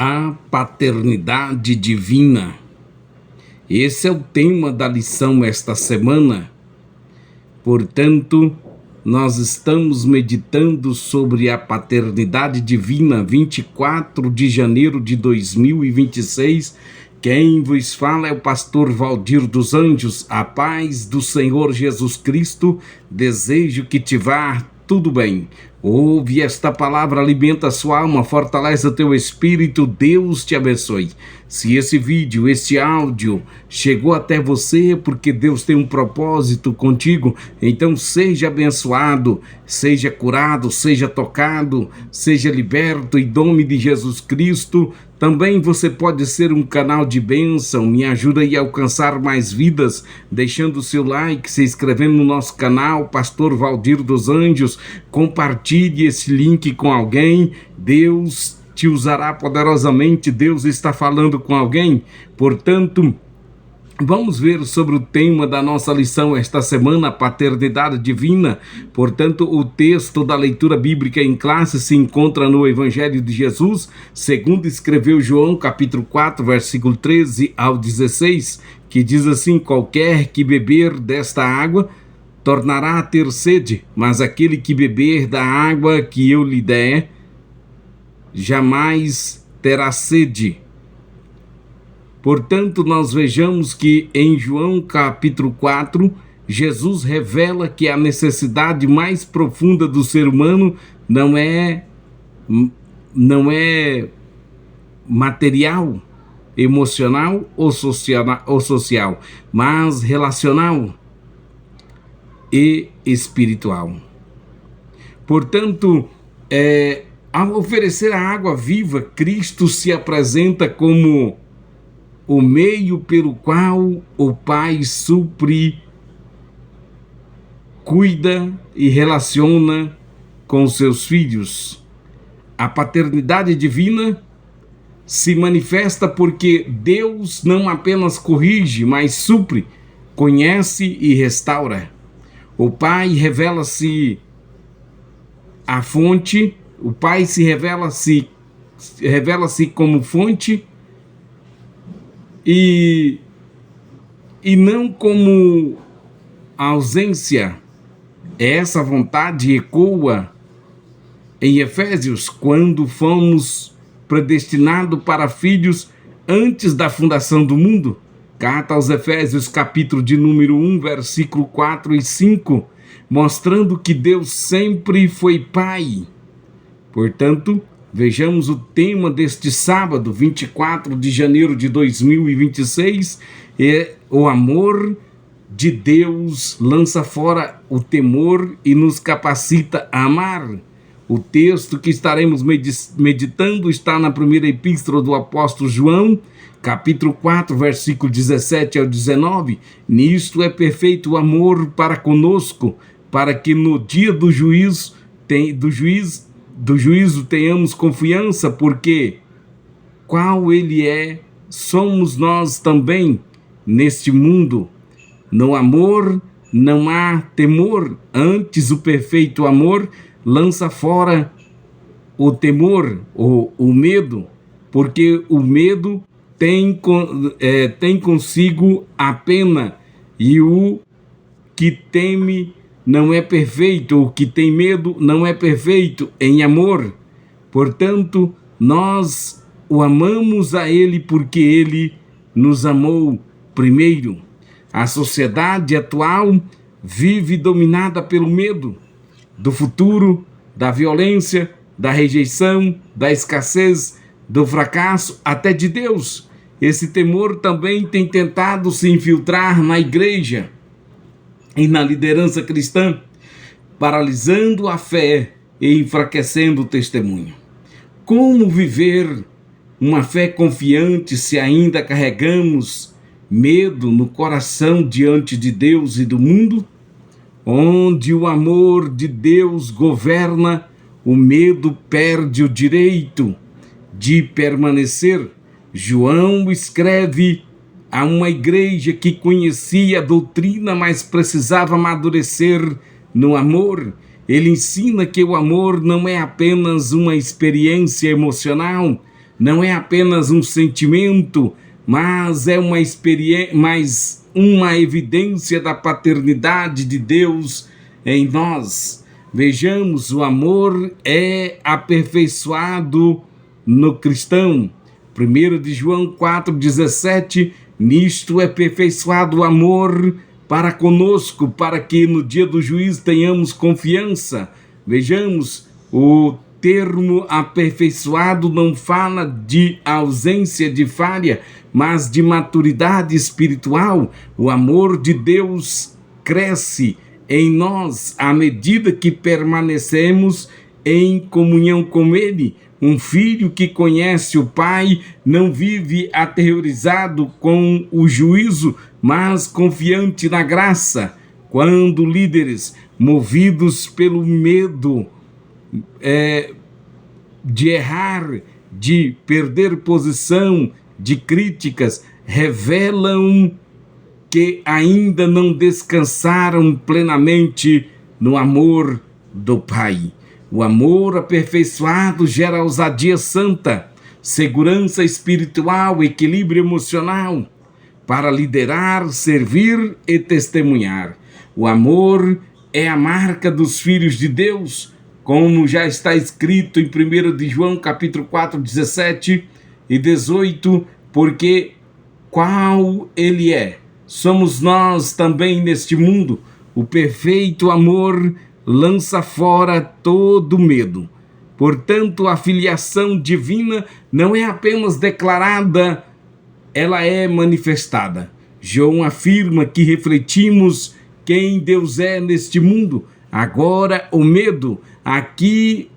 A paternidade divina. Esse é o tema da lição esta semana. Portanto, nós estamos meditando sobre a paternidade divina, 24 de janeiro de 2026. Quem vos fala é o pastor Valdir dos Anjos. A paz do Senhor Jesus Cristo, desejo que te vá tudo bem. Ouve esta palavra, alimenta a sua alma, fortalece o teu espírito, Deus te abençoe. Se esse vídeo, esse áudio chegou até você porque Deus tem um propósito contigo, então seja abençoado, seja curado, seja tocado, seja liberto em nome de Jesus Cristo. Também você pode ser um canal de bênção, me ajuda aí a alcançar mais vidas, deixando o seu like, se inscrevendo no nosso canal, Pastor Valdir dos Anjos, compartilhe esse link com alguém, Deus te usará poderosamente, Deus está falando com alguém, portanto, vamos ver sobre o tema da nossa lição esta semana, paternidade divina. Portanto, o texto da leitura bíblica em classe se encontra no Evangelho de Jesus, segundo escreveu João, capítulo 4, versículo 13 ao 16, que diz assim: qualquer que beber desta água tornará a ter sede, mas aquele que beber da água que eu lhe der, jamais terá sede. Portanto, nós vejamos que em João capítulo 4, Jesus revela que a necessidade mais profunda do ser humano não é material, emocional ou social, mas relacional e espiritual. Portanto, ao oferecer a água viva, Cristo se apresenta como o meio pelo qual o Pai supre, cuida e relaciona com seus filhos. A paternidade divina se manifesta porque Deus não apenas corrige, mas supre, conhece e restaura. O Pai revela-se a fonte, o Pai se revela-se como fonte e não como ausência. Essa vontade ecoa em Efésios, quando fomos predestinados para filhos antes da fundação do mundo. Carta aos Efésios, capítulo de número 1, versículo 4 e 5, mostrando que Deus sempre foi Pai. Portanto, vejamos o tema deste sábado, 24 de janeiro de 2026, o amor de Deus lança fora o temor e nos capacita a amar. O texto que estaremos meditando está na primeira epístola do apóstolo João, capítulo 4, versículo 17 ao 19. Nisto é perfeito o amor para conosco, para que no dia do juízo tenhamos confiança, porque qual ele é, somos nós também neste mundo. No amor não há temor, antes o perfeito amor lança fora o temor, o medo, porque o medo tem consigo a pena, e o que teme não é perfeito, o que tem medo não é perfeito em amor. Portanto, nós o amamos a ele porque ele nos amou primeiro. A sociedade atual vive dominada pelo medo do futuro, da violência, da rejeição, da escassez, do fracasso, até de Deus. Esse temor também tem tentado se infiltrar na igreja e na liderança cristã, paralisando a fé e enfraquecendo o testemunho. Como viver uma fé confiante se ainda carregamos medo no coração diante de Deus e do mundo? Onde o amor de Deus governa, o medo perde o direito de permanecer. João escreve a uma igreja que conhecia a doutrina, mas precisava amadurecer no amor. Ele ensina que o amor não é apenas uma experiência emocional, não é apenas um sentimento, mas é uma experiência, mais uma evidência da paternidade de Deus em nós. Vejamos, o amor é aperfeiçoado no cristão. 1 de João 4,17, nisto é aperfeiçoado o amor para conosco, para que no dia do juízo tenhamos confiança. Vejamos, o termo aperfeiçoado não fala de ausência de falha, mas de maturidade espiritual. O amor de Deus cresce em nós à medida que permanecemos em comunhão com Ele. Um filho que conhece o Pai não vive aterrorizado com o juízo, mas confiante na graça. Quando líderes, movidos pelo medo de errar, de perder posição, de críticas, revelam que ainda não descansaram plenamente no amor do Pai. O amor aperfeiçoado gera ousadia santa, segurança espiritual, equilíbrio emocional, para liderar, servir e testemunhar. O amor é a marca dos filhos de Deus, como já está escrito em 1 de João capítulo 4, 17 e 18, porque qual ele é, somos nós também neste mundo. O perfeito amor lança fora todo medo. Portanto, a filiação divina não é apenas declarada, ela é manifestada. João afirma que refletimos quem Deus é neste mundo. Agora, o medo aqui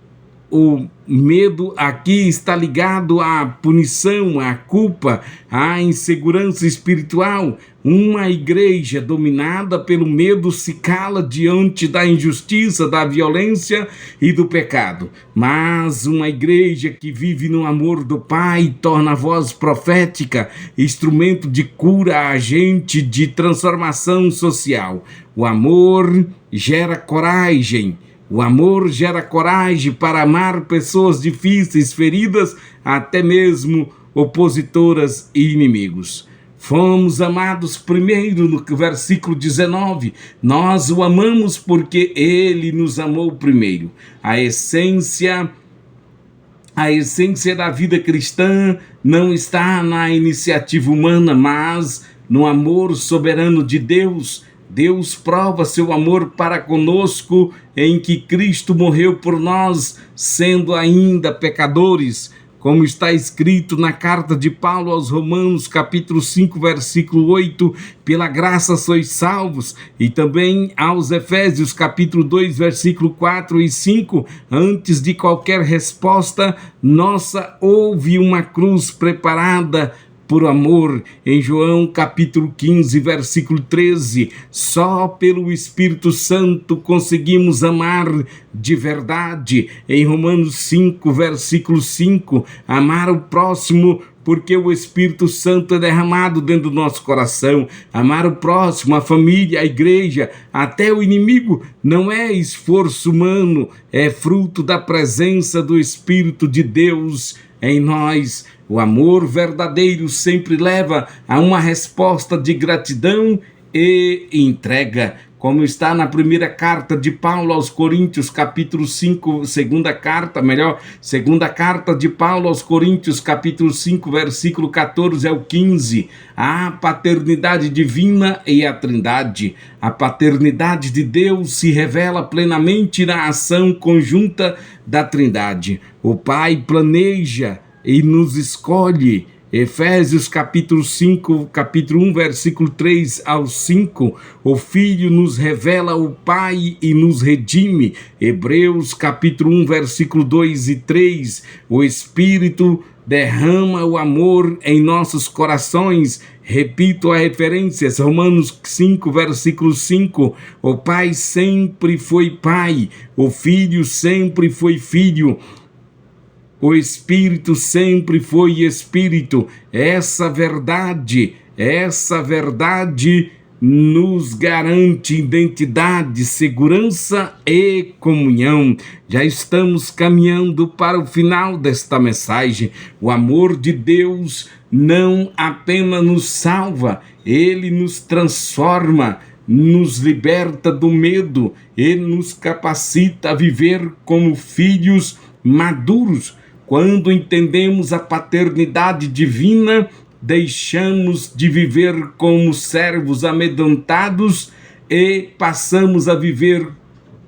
está ligado à punição, à culpa, à insegurança espiritual. Uma igreja dominada pelo medo se cala diante da injustiça, da violência e do pecado. Mas uma igreja que vive no amor do Pai torna a voz profética instrumento de cura, agente de transformação social. O amor gera coragem. O amor gera coragem para amar pessoas difíceis, feridas, até mesmo opositoras e inimigos. Fomos amados primeiro no versículo 19. Nós o amamos porque ele nos amou primeiro. A essência da vida cristã não está na iniciativa humana, mas no amor soberano de Deus. Deus prova seu amor para conosco em que Cristo morreu por nós, sendo ainda pecadores, como está escrito na carta de Paulo aos Romanos, capítulo 5, versículo 8, pela graça sois salvos, e também aos Efésios, capítulo 2, versículo 4 e 5, antes de qualquer resposta nossa, houve uma cruz preparada por amor. Em João capítulo 15, versículo 13, só pelo Espírito Santo conseguimos amar de verdade. Em Romanos 5, versículo 5, amar o próximo porque o Espírito Santo é derramado dentro do nosso coração. Amar o próximo, a família, a igreja, até o inimigo, não é esforço humano, é fruto da presença do Espírito de Deus em nós. O amor verdadeiro sempre leva a uma resposta de gratidão e entrega, como está na primeira carta de Paulo aos Coríntios, capítulo 5, segunda carta de Paulo aos Coríntios, capítulo 5, versículo 14 ao 15, a paternidade divina e a trindade. A paternidade de Deus se revela plenamente na ação conjunta da trindade. O Pai planeja e nos escolhe. Efésios capítulo 5, capítulo 1, versículo 3 ao 5, o Filho nos revela o Pai e nos redime. Hebreus capítulo 1, versículo 2 e 3, o Espírito derrama o amor em nossos corações. Repito a referências, Romanos 5, versículo 5, o Pai sempre foi Pai, o Filho sempre foi Filho, o Espírito sempre foi Espírito. Essa verdade nos garante identidade, segurança e comunhão. Já estamos caminhando para o final desta mensagem. O amor de Deus não apenas nos salva, ele nos transforma, nos liberta do medo e nos capacita a viver como filhos maduros. Quando entendemos a paternidade divina, deixamos de viver como servos amedrontados e passamos a viver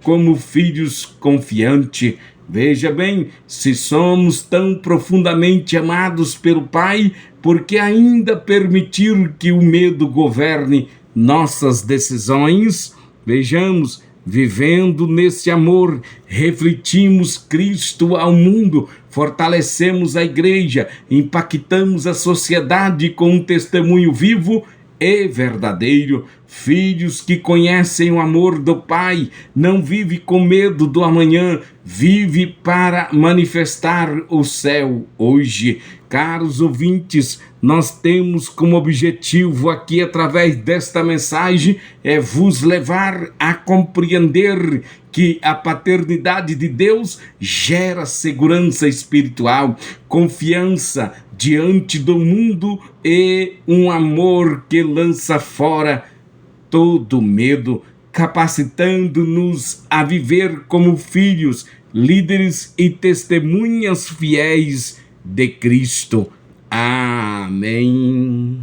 como filhos confiantes. Veja bem, se somos tão profundamente amados pelo Pai, por que ainda permitir que o medo governe nossas decisões? Vejamos, vivendo nesse amor, refletimos Cristo ao mundo, fortalecemos a igreja, impactamos a sociedade com um testemunho vivo e verdadeiro. Filhos que conhecem o amor do Pai, não vive com medo do amanhã, vive para manifestar o céu hoje. Caros ouvintes, nós temos como objetivo aqui, através desta mensagem, vos levar a compreender que a paternidade de Deus gera segurança espiritual, confiança diante do mundo e um amor que lança fora todo medo, capacitando-nos a viver como filhos, líderes e testemunhas fiéis de Cristo. Amém.